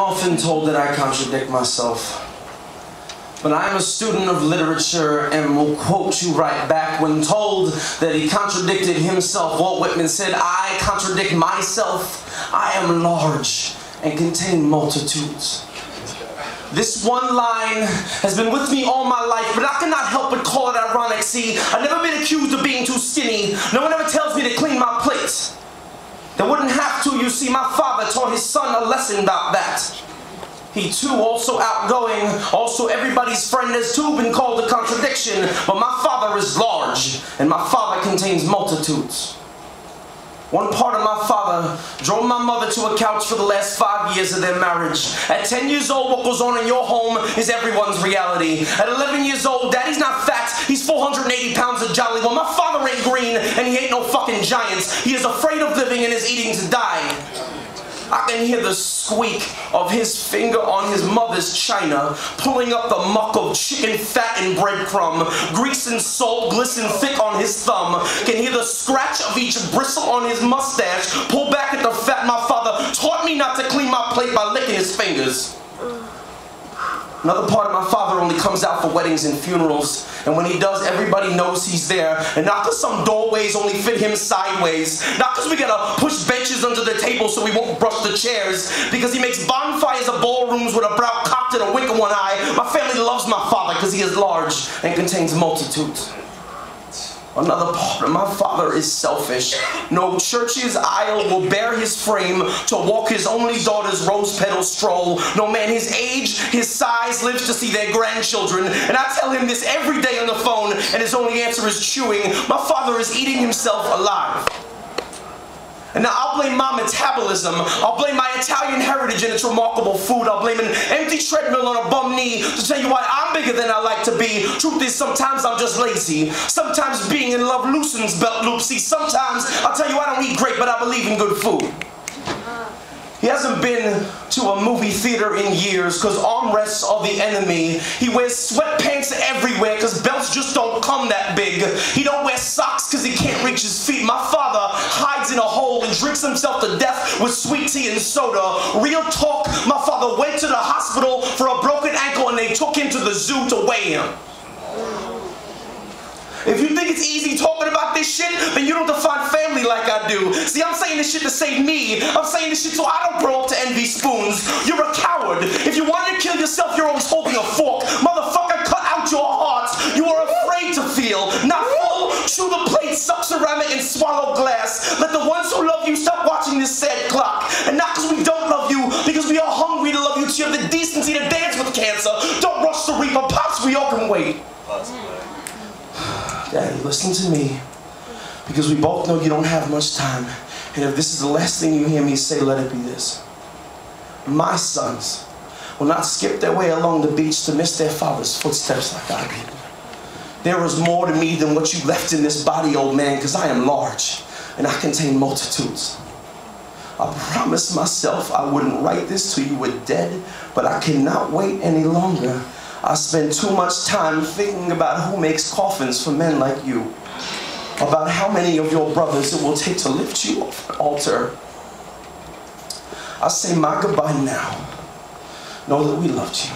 often told that I contradict myself, but I am a student of literature and will quote you right back. When told that he contradicted himself, Walt Whitman said, "I contradict myself. I am large and contain multitudes." This one line has been with me all my life, but I cannot help but call it ironic. See, I've never been accused of being too skinny. No one ever tells me to clean my plate. They wouldn't have to. You see, my father taught his son a lesson about that. He too, also outgoing, also everybody's friend, has too been called a contradiction, but my father is large, and my father contains multitudes. One part of my father drove my mother to a couch for the last 5 years of their marriage. At 10 years old, what goes on in your home is everyone's reality. At 11 years old, daddy's not fat, he's 480 pounds of jolly. Well, my father ain't green, and he ain't no fucking giant. He is afraid of living and is eating to die. I can hear the squeak of his finger on his mother's china, pulling up the muck of chicken fat and breadcrumb. Grease and salt glisten thick on his thumb. Can hear the scratch of each bristle on his mustache, pull back at the fat. My father taught me not to clean my plate by licking his fingers. Another part of my father only comes out for weddings and funerals, and when he does, everybody knows he's there. And not because some doorways only fit him sideways, not because we gotta push benches under the table so we won't brush the chairs, because he makes bonfires of ballrooms with a brow cocked and a wink of one eye. My family loves my father because he is large and contains multitudes. Another part of my father is selfish. No church's aisle will bear his frame to walk his only daughter's rose petal stroll. No man his age, his size lives to see their grandchildren. And I tell him this every day on the phone, and his only answer is chewing. My father is eating himself alive. And now I'll blame my metabolism. I'll blame my Italian heritage and its remarkable food. I'll blame an empty treadmill on a bum knee to tell you why I'm bigger than I like to be. Truth is, sometimes I'm just lazy. Sometimes being in love loosens belt loops. See, sometimes I'll tell you I don't eat great, but I believe in good food. He hasn't been to a movie theater in years because armrests are the enemy. He wears sweatpants everywhere because belts just don't come that big. He don't wear socks because he can't reach his feet. My father hides in a hole and drinks himself to death with sweet tea and soda. Real talk, my father went to the hospital for a broken ankle and they took him to the zoo to weigh him. If you think it's easy talking about this shit, then you don't define family like I do. See, I'm saying this shit to save me. I'm saying this shit so I don't grow up to envy spoons. You're a coward. If you wanted to kill yourself, you're always holding a fork. Motherfucker, cut out your hearts. You are afraid to feel. Not full, chew the plate, suck ceramic, and swallow glass. Let the ones who love you stop watching this sad clock. And not because we don't love you, because we are hungry to love you. So you have the decency to dance with cancer. Don't rush the reaper. Pops, we all can wait. Daddy, listen to me, because we both know you don't have much time, and if this is the last thing you hear me say, let it be this. My sons will not skip their way along the beach to miss their father's footsteps like I did. There is more to me than what you left in this body, old man, because I am large, and I contain multitudes. I promised myself I wouldn't write this till you were dead, but I cannot wait any longer. I spend too much time thinking about who makes coffins for men like you, about how many of your brothers it will take to lift you off an altar. I say my goodbye now. Know that we loved you.